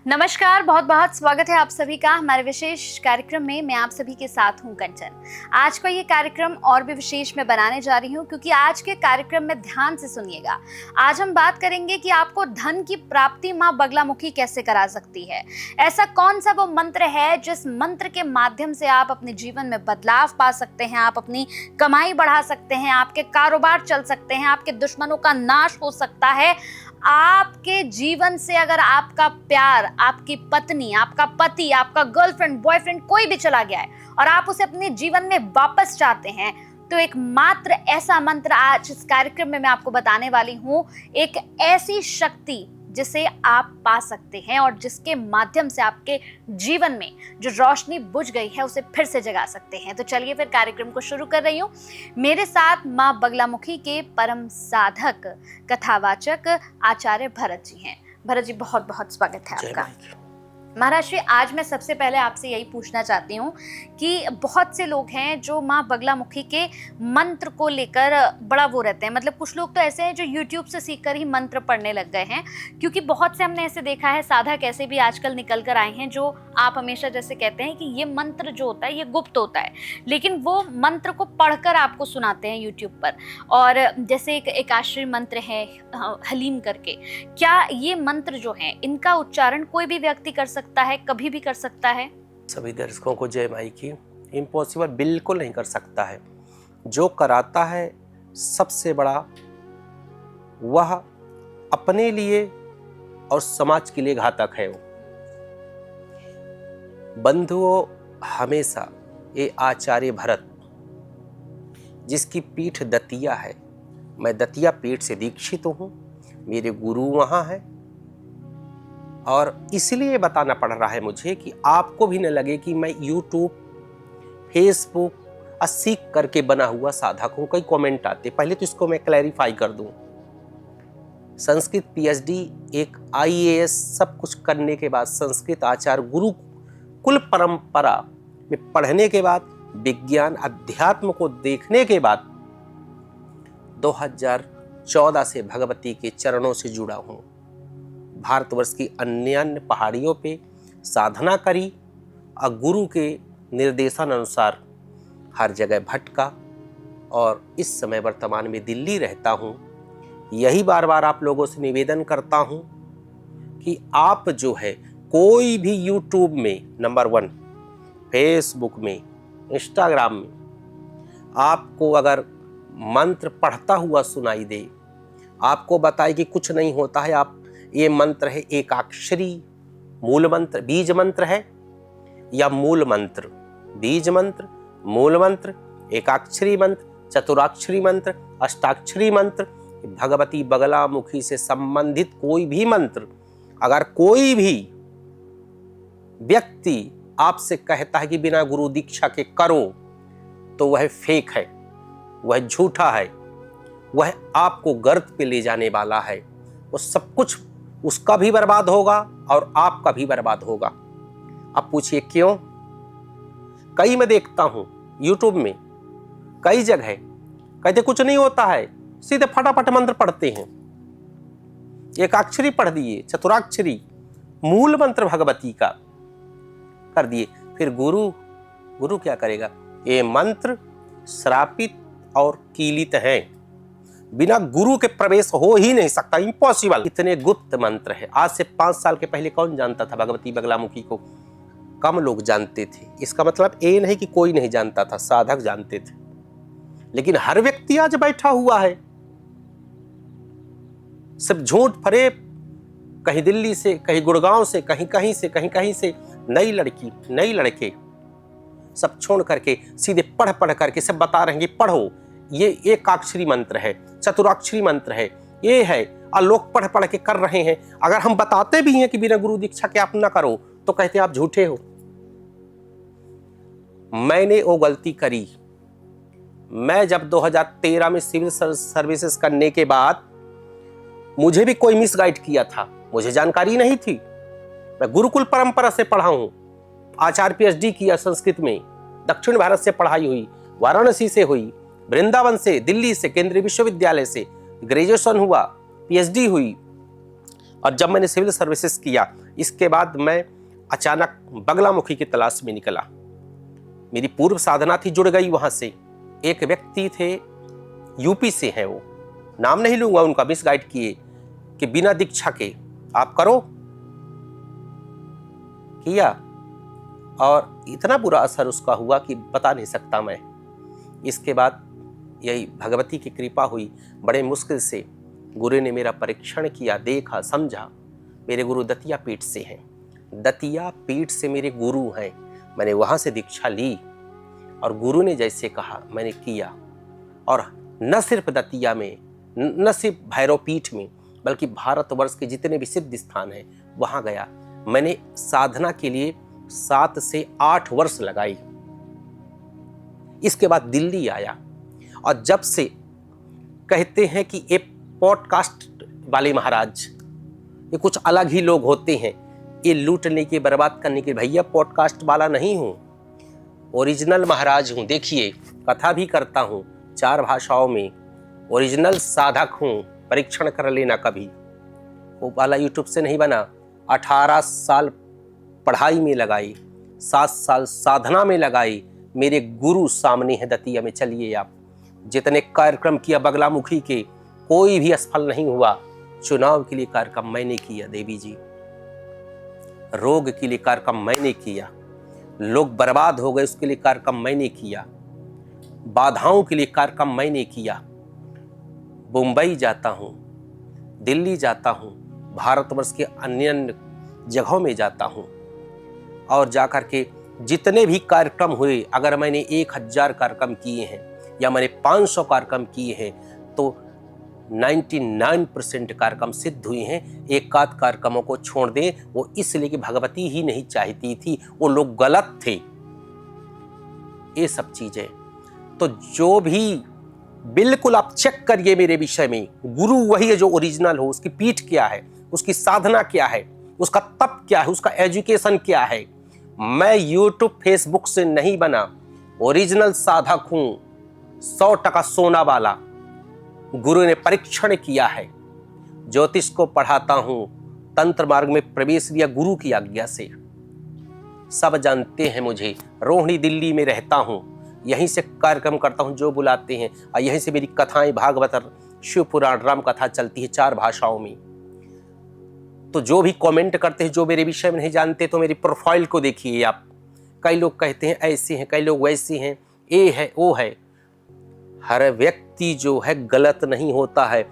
नमस्कार, बहुत बहुत स्वागत है आप सभी का हमारे विशेष कार्यक्रम में। मैं आप सभी के साथ हूं कंचन। आज का ये कार्यक्रम और भी विशेष मैं बनाने जा रही हूं क्योंकि आज के कार्यक्रम में ध्यान से सुनिएगा। आज हम बात करेंगे कि आपको धन की प्राप्ति मां बगलामुखी कैसे करा सकती है। ऐसा कौन सा वो मंत्र है जिस मंत्र के माध्यम से आप अपने जीवन में बदलाव पा सकते हैं, आप अपनी कमाई बढ़ा सकते हैं, आपके कारोबार चल सकते हैं, आपके दुश्मनों का नाश हो सकता है। आपके जीवन से अगर आपका प्यार, आपकी पत्नी, आपका पति, आपका गर्लफ्रेंड, बॉयफ्रेंड कोई भी चला गया है और आप उसे अपने जीवन में वापस चाहते हैं, तो एक मात्र ऐसा मंत्र आज इस कार्यक्रम में मैं आपको बताने वाली हूं। एक ऐसी शक्ति जिसे आप पा सकते हैं और जिसके माध्यम से आपके जीवन में जो रोशनी बुझ गई है उसे फिर से जगा सकते हैं। तो चलिए फिर कार्यक्रम को शुरू कर रही हूँ। मेरे साथ मां बगलामुखी के परम साधक, कथावाचक आचार्य भरत जी हैं। भरत जी, बहुत बहुत स्वागत है आपका। महाराज जी, आज मैं सबसे पहले आपसे यही पूछना चाहती हूँ कि बहुत से लोग हैं जो माँ बगलामुखी के मंत्र को लेकर बड़ा वो रहते हैं। मतलब कुछ लोग तो ऐसे हैं जो YouTube से सीखकर ही मंत्र पढ़ने लग गए हैं, क्योंकि बहुत से हमने ऐसे देखा है साधक ऐसे भी आजकल निकल कर आए हैं जो आप हमेशा जैसे कहते हैं कि ये मंत्र जो होता है ये गुप्त होता है, लेकिन वो मंत्र को पढ़कर आपको सुनाते हैं YouTube पर। और जैसे एक आश्रय मंत्र है हलीम करके, क्या ये मंत्र जो है इनका उच्चारण कोई भी व्यक्ति कर सकता है, कभी भी कर सकता है? सभी दर्शकों को जय माई की। इम्पॉसिबल बिल्कुल नहीं कर सकता है। जो कराता है सबसे बड़ा, वह अपने लिए और समाज के लिए घातक है। बंधुओं, हमेशा ये आचार्य भरत जिसकी पीठ दतिया है, मैं दतिया पीठ से दीक्षित हूँ, मेरे गुरु वहाँ हैं, और इसलिए बताना पड़ रहा है मुझे कि आपको भी न लगे कि मैं YouTube, Facebook सीख करके बना हुआ साधक हूं। कई कमेंट आते, पहले तो इसको मैं क्लैरिफाई कर दूं। संस्कृत PhD, एक IAS सब कुछ करने के बाद, संस्कृत आचार्य गुरुकुल परंपरा में पढ़ने के बाद, विज्ञान अध्यात्म को देखने के बाद 2014 से भगवती के चरणों से जुड़ा हूं। भारतवर्ष की अन्य पहाड़ियों पे साधना करी और गुरु के निर्देशन अनुसार हर जगह भटका, और इस समय वर्तमान में दिल्ली रहता हूँ। यही बार बार आप लोगों से निवेदन करता हूँ कि आप जो है कोई भी YouTube में, नंबर 1 Facebook में, Instagram में आपको अगर मंत्र पढ़ता हुआ सुनाई दे, आपको बताए कि कुछ नहीं होता है, आप ये मंत्र है एकाक्षरी मूल मंत्र, बीज मंत्र है या मूल मंत्र, बीज मंत्र, मूल मंत्र, एकाक्षरी मंत्र, चतुराक्षरी मंत्र, अष्टाक्षरी मंत्र, भगवती बगलामुखी से संबंधित कोई भी मंत्र अगर कोई भी व्यक्ति आपसे कहता है कि बिना गुरु दीक्षा के करो, तो वह फेक है, वह झूठा है, वह आपको गर्त पे ले जाने वाला है। वो सब कुछ उसका भी बर्बाद होगा और आपका भी बर्बाद होगा। अब पूछिए क्यों? कई मैं देखता हूं YouTube में, कई जगह कहते कुछ नहीं होता है, सीधे फटाफट मंत्र पढ़ते हैं। एकाक्षरी पढ़ दिए, चतुराक्षरी, मूल मंत्र भगवती का कर दिए, फिर गुरु क्या करेगा? ये मंत्र श्रापित और कीलित है, बिना गुरु के प्रवेश हो ही नहीं सकता, इम्पॉसिबल। इतने गुप्त मंत्र है। आज से 5 साल के पहले कौन जानता था भगवती बगलामुखी को? कम लोग जानते थे। इसका मतलब ये नहीं कि कोई नहीं जानता था, साधक जानते थे, लेकिन हर व्यक्ति आज बैठा हुआ है, सब झूठ फरेब, कहीं दिल्ली से, कहीं गुड़गांव से, कहीं कहीं से, कहीं कहीं से, नई लड़की, नई लड़के सब छोड़ करके सीधे पढ़ करके सब बता रहे हैं कि पढ़ो, ये एकाक्षरी मंत्र है, चतुराक्षरी मंत्र है, ये है, और लोग पढ़ के कर रहे हैं। अगर हम बताते भी हैं कि बिना गुरु दीक्षा के आप ना करो, तो कहते हैं आप झूठे हो। मैंने वो गलती करी। मैं जब 2013 में सिविल सर्विसेज करने के बाद मुझे भी कोई मिसगाइड किया था, मुझे जानकारी नहीं थी। मैं गुरुकुल परंपरा से पढ़ा हूं, आचार्य PhD किया संस्कृत में, दक्षिण भारत से पढ़ाई हुई, वाराणसी से हुई, वृंदावन से, दिल्ली से, केंद्रीय विश्वविद्यालय से ग्रेजुएशन हुआ, PhD हुई, और जब मैंने सिविल सर्विसेज किया, इसके बाद मैं अचानक बगलामुखी की तलाश में निकला। मेरी पूर्व साधना थी, जुड़ गई वहां से। एक व्यक्ति थे, यूपी से हैं, वो नाम नहीं लूंगा उनका, मिसगाइड किए कि बिना दीक्षा के आप करो, किया और इतना बुरा असर उसका हुआ कि बता नहीं सकता मैं। इसके बाद यही भगवती की कृपा हुई, बड़े मुश्किल से गुरु ने मेरा परीक्षण किया, देखा, समझा। मेरे गुरु दतिया पीठ से हैं, दतिया पीठ से मेरे गुरु हैं। मैंने वहाँ से दीक्षा ली और गुरु ने जैसे कहा मैंने किया। और न सिर्फ दतिया में, न सिर्फ भैरव पीठ में, बल्कि भारतवर्ष के जितने भी सिद्ध स्थान हैं वहाँ गया। मैंने साधना के लिए 7 से 8 वर्ष लगाई। इसके बाद दिल्ली आया और जब से कहते हैं कि ये पॉडकास्ट वाले महाराज, ये कुछ अलग ही लोग होते हैं, ये लूटने के, बर्बाद करने के। भैया पॉडकास्ट वाला नहीं हूँ, ओरिजिनल महाराज हूँ। देखिए, कथा भी करता हूँ 4 भाषाओं में, ओरिजिनल साधक हूँ। परीक्षण कर लेना कभी, वो वाला यूट्यूब से नहीं बना। 18 साल पढ़ाई में लगाई, 7 साल साधना में लगाई। मेरे गुरु सामने है दतिया में, चलिए आप। जितने कार्यक्रम किया बगलामुखी के, कोई भी असफल नहीं हुआ। चुनाव के लिए कार्यक्रम मैंने किया देवी जी, रोग के लिए कार्यक्रम मैंने किया, लोग बर्बाद हो गए उसके लिए कार्यक्रम मैंने किया, बाधाओं के लिए कार्यक्रम मैंने किया। मुंबई जाता हूँ, दिल्ली जाता हूँ, भारतवर्ष के अन्य जगहों में जाता हूँ और जाकर के जितने भी कार्यक्रम हुए, अगर मैंने 1000 कार्यक्रम किए हैं या मैंने 500 कार्यक्रम किए हैं तो 99% कार्यक्रम सिद्ध हुए हैं। एक आध कार्यक्रमों को छोड़ दें, वो इसलिए कि भगवती ही नहीं चाहती थी, वो लोग गलत थे। ये सब चीजें तो जो भी, बिल्कुल आप चेक करिए मेरे विषय में। गुरु वही है जो ओरिजिनल हो, उसकी पीठ क्या है, उसकी साधना क्या है, उसका तप क्या है, उसका एजुकेशन क्या है। मैं यूट्यूब फेसबुक से नहीं बना, ओरिजिनल साधक हूं, 100% सोना वाला। गुरु ने परीक्षण किया है, ज्योतिष को पढ़ाता हूं, तंत्र मार्ग में प्रवेश लिया गुरु की आज्ञा से। सब जानते हैं मुझे, रोहिणी दिल्ली में रहता हूं, यहीं से कार्यक्रम करता हूं जो बुलाते हैं, और यहीं से मेरी कथाएं, भागवत, शिव पुराण, राम कथा चलती है 4 भाषाओं में। तो जो भी कमेंट करते हैं, जो मेरे विषय में नहीं जानते, तो मेरी प्रोफाइल को देखिए आप। कई लोग कहते हैं ऐसे हैं, कई लोग वैसे हैं, ये है वो है। हर व्यक्ति जो है गलत नहीं होता है।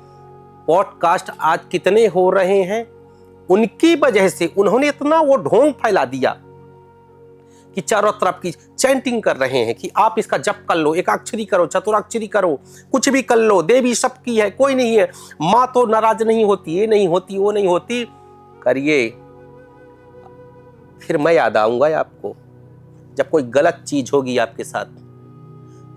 पॉडकास्ट आज कितने हो रहे हैं, उनकी वजह से उन्होंने इतना वो ढोंग फैला दिया कि चारों तरफ की चैंटिंग कर रहे हैं कि आप इसका जप कर लो, एकाक्षरी करो, चतुराक्षरी करो, कुछ भी कर लो, देवी सबकी है, कोई नहीं है, माँ तो नाराज नहीं होती, ये नहीं होती, वो नहीं होती। करिए, फिर मैं याद आऊंगा आपको जब कोई गलत चीज होगी आपके साथ।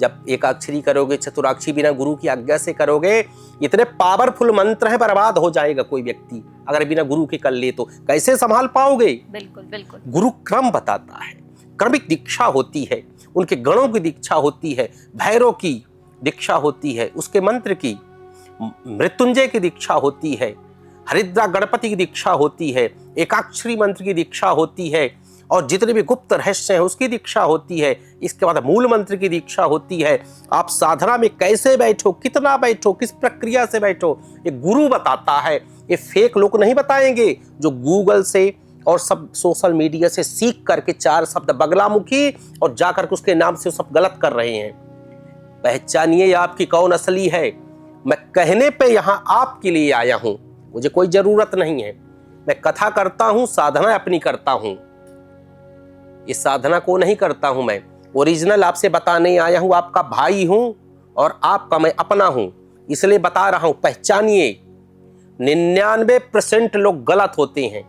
जब एकाक्षरी करोगे, चतुराक्षरी बिना गुरु की आज्ञा से करोगे, इतने पावरफुल मंत्र है, बर्बाद हो जाएगा कोई व्यक्ति अगर बिना गुरु के कर ले तो। कैसे संभाल पाओगे? बिल्कुल बिल्कुल। गुरु क्रम बताता है, क्रमिक दीक्षा होती है, उनके गणों की दीक्षा होती है, भैरव की दीक्षा होती है, उसके मंत्र की, मृत्युंजय की दीक्षा होती है, हरिद्रा गणपति की दीक्षा होती है, एकाक्षरी मंत्र की दीक्षा होती है, और जितने भी गुप्त रहस्य हैं उसकी दीक्षा होती है। इसके बाद मूल मंत्र की दीक्षा होती है। आप साधना में कैसे बैठो, कितना बैठो, किस प्रक्रिया से बैठो, ये गुरु बताता है। ये फेक लोग नहीं बताएंगे जो गूगल से और सब सोशल मीडिया से सीख करके 4 शब्द बगलामुखी और जाकर के उसके नाम से सब गलत कर रहे हैं। पहचानिए आपकी कौन असली है। मैं कहने पे यहाँ आपके लिए आया हूँ, मुझे कोई जरूरत नहीं है। मैं कथा करता हूँ, साधना अपनी करता हूँ, इस साधना को नहीं करता हूं मैं। ओरिजिनल आपसे बताने आया हूं, आपका भाई हूं और आपका मैं अपना हूं, इसलिए बता रहा हूं। पहचानिए, 99% लोग गलत होते हैं,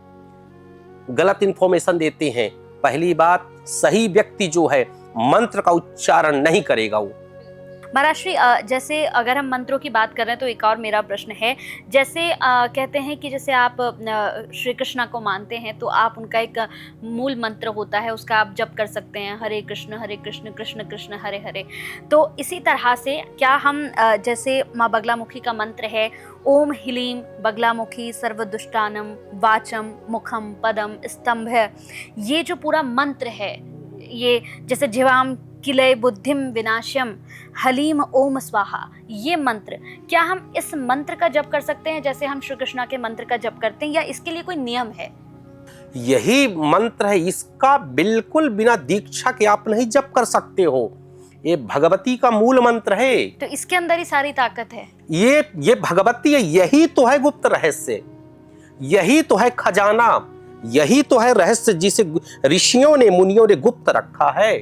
गलत इंफॉर्मेशन देते हैं। पहली बात, सही व्यक्ति जो है मंत्र का उच्चारण नहीं करेगा, वो महाराज श्री, जैसे अगर हम मंत्रों की बात कर रहे हैं तो एक और मेरा प्रश्न है, जैसे कहते हैं कि जैसे आप श्री कृष्णा को मानते हैं तो आप उनका एक मूल मंत्र होता है, उसका आप जप कर सकते हैं, हरे कृष्ण कृष्ण कृष्ण हरे हरे। तो इसी तरह से क्या हम जैसे माँ बगलामुखी का मंत्र है, ओम ह्लीं बगलामुखी सर्वदुष्टानम वाचम मुखम पदम स्तंभ, ये जो पूरा मंत्र है, ये जैसे जीवाम किलय बुद्धिम विनाशम हलीम ओम स्वाहा, ये मंत्र, क्या हम इस मंत्र का जप कर सकते हैं जैसे हम श्री कृष्णा के मंत्र का जप करते हैं, या इसके लिए कोई नियम है? यही मंत्र है, इसका बिल्कुल बिना दीक्षा के आप नहीं जप कर सकते हो। ये भगवती का मूल मंत्र है, तो इसके अंदर ही सारी ताकत है। ये भगवती है, यही तो है गुप्त रहस्य, यही तो है खजाना, यही तो है रहस्य जिसे ऋषियों ने मुनियों ने गुप्त रखा है।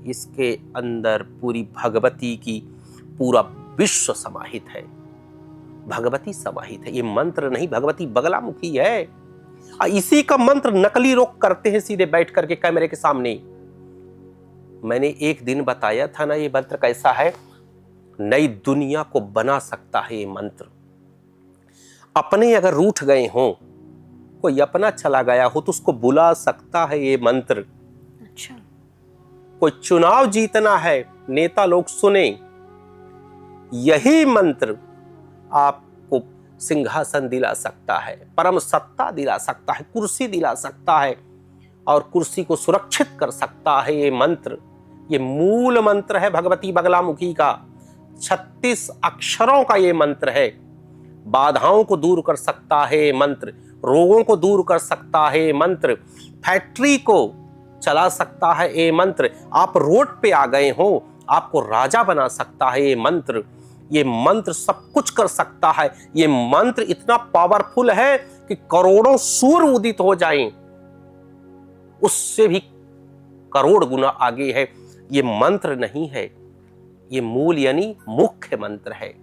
इसके अंदर पूरी भगवती की पूरा विश्व समाहित है, भगवती समाहित है। ये मंत्र नहीं, भगवती बगलामुखी है। इसी का मंत्र नकली लोग करते हैं सीधे बैठ करके कैमरे के सामने। मैंने एक दिन बताया था ना, ये मंत्र कैसा है, नई दुनिया को बना सकता है ये मंत्र। अपने अगर रूठ गए हो, कोई अपना चला गया हो तो उसको बुला सकता है ये मंत्र। अच्छा, कोई चुनाव जीतना है, नेता लोग सुने, यही मंत्र आपको सिंहासन दिला सकता है, परम सत्ता दिला सकता है, कुर्सी दिला सकता है, और कुर्सी को सुरक्षित कर सकता है ये मंत्र। ये मूल मंत्र है भगवती बगलामुखी का, 36 अक्षरों का ये मंत्र है। बाधाओं को दूर कर सकता है ये मंत्र, रोगों को दूर कर सकता है ये मंत्र, फैक्ट्री को चला सकता है ये मंत्र। आप रोड पे आ गए हो, आपको राजा बना सकता है ये मंत्र। ये मंत्र सब कुछ कर सकता है। ये मंत्र इतना पावरफुल है कि करोड़ों सूर्य उदित हो जाएं, उससे भी करोड़ गुना आगे है। ये मंत्र नहीं है, ये मूल यानी मुख्य मंत्र है।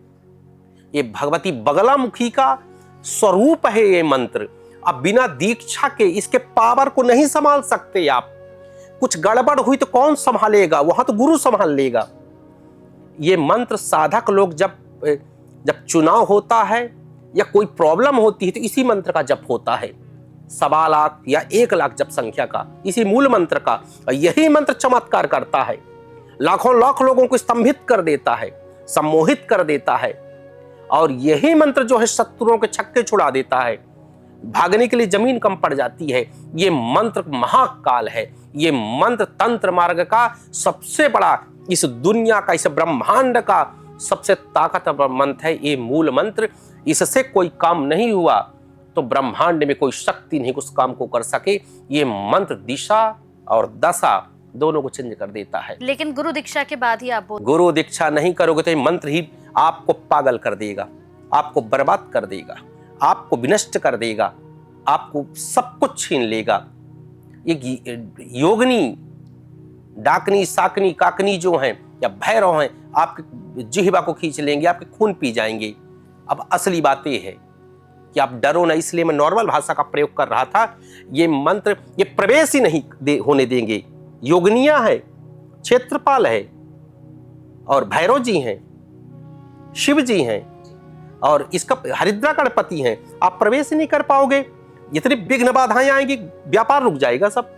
ये भगवती बगलामुखी का स्वरूप है ये मंत्र। अब बिना दीक्षा के इसके पावर को नहीं संभाल सकते आप। कुछ गड़बड़ हुई तो कौन संभालेगा, वहां तो गुरु संभाल लेगा। ये मंत्र साधक लोग जब चुनाव होता है या कोई प्रॉब्लम होती है तो इसी मंत्र का जप होता है। 1.25 लाख या 1 लाख जप संख्या का, इसी मूल मंत्र का। यही मंत्र चमत्कार करता है, लाखों लाख लोगों को स्तंभित कर देता है, सम्मोहित कर देता है। और यही मंत्र जो है शत्रुओं के छक्के छुड़ा देता है, भागने के लिए जमीन कम पड़ जाती है। ये मंत्र महाकाल है। ये मंत्र तंत्र मार्ग का सबसे बड़ा, इस दुनिया का, इस ब्रह्मांड का सबसे ताकतवर मंत्र है ये मूल मंत्र। इससे कोई काम नहीं हुआ तो ब्रह्मांड में कोई शक्ति नहीं उस काम को कर सके। ये मंत्र दिशा और दशा दोनों को चेंज कर देता है। लेकिन गुरु दीक्षा के बाद ही आप गुरु दीक्षा नहीं करोगे तो ये मंत्र ही आपको पागल कर देगा, आपको बर्बाद कर देगा, आपको विनष्ट कर देगा, आपको सब कुछ छीन लेगा। ये योगिनी, डाकनी, साकनी, काकनी जो हैं या भैरव हैं, आपके जिह्वा को खींच लेंगे, आपके खून पी जाएंगे। अब असली बात ये है कि आप डरो ना, इसलिए मैं नॉर्मल भाषा का प्रयोग कर रहा था। ये मंत्र ये प्रवेश ही नहीं होने देंगे। योगनिया है, क्षेत्रपाल है, और भैरव जी हैं, शिव जी हैं, और इसका हरिद्रा गणपति हैं। आप प्रवेश नहीं कर पाओगे, जितनी विघ्न बाधाएं आएंगी, व्यापार रुक जाएगा, सब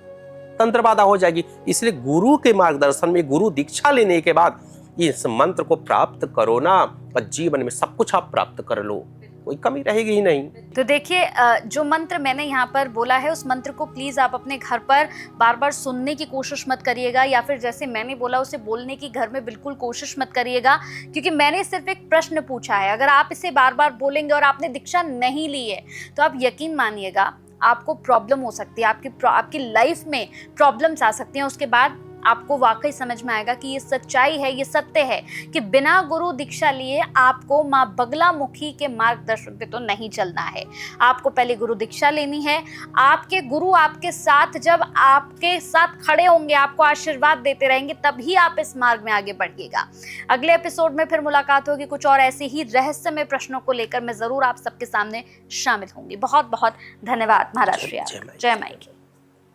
तंत्र बाधा हो जाएगी। इसलिए गुरु के मार्गदर्शन में, गुरु दीक्षा लेने के बाद इस मंत्र को प्राप्त करो ना, और जीवन में सब कुछ आप प्राप्त कर लो, कोई कमी रहेगी ही नहीं। तो देखिए, जो मंत्र मैंने यहाँ पर बोला है उस मंत्र को प्लीज आप अपने घर पर बार बार सुनने की कोशिश मत करिएगा, या फिर जैसे मैंने बोला उसे बोलने की घर में बिल्कुल कोशिश मत करिएगा, क्योंकि मैंने सिर्फ एक प्रश्न पूछा है। अगर आप इसे बार बार बोलेंगे और आपने दीक्षा नहीं ली है तो आप यकीन मानिएगा आपको प्रॉब्लम हो सकती है, आपकी लाइफ में प्रॉब्लम्स आ सकती हैं। उसके बाद आपको वाकई समझ में आएगा कि ये सच्चाई है, ये सत्य है कि बिना गुरु दीक्षा लिए आपको माँ बगलामुखी के मार्गदर्शन पे तो नहीं चलना है। आपको पहले गुरु दीक्षा लेनी है। आपके गुरु आपके साथ, जब आपके साथ खड़े होंगे, आपको आशीर्वाद देते रहेंगे, तभी आप इस मार्ग में आगे बढ़िएगा। अगले एपिसोड में फिर मुलाकात होगी कुछ और ऐसे ही रहस्यमय प्रश्नों को लेकर। मैं जरूर आप सबके सामने शामिल होंगी। बहुत बहुत धन्यवाद महाराज श्री। जय माई की।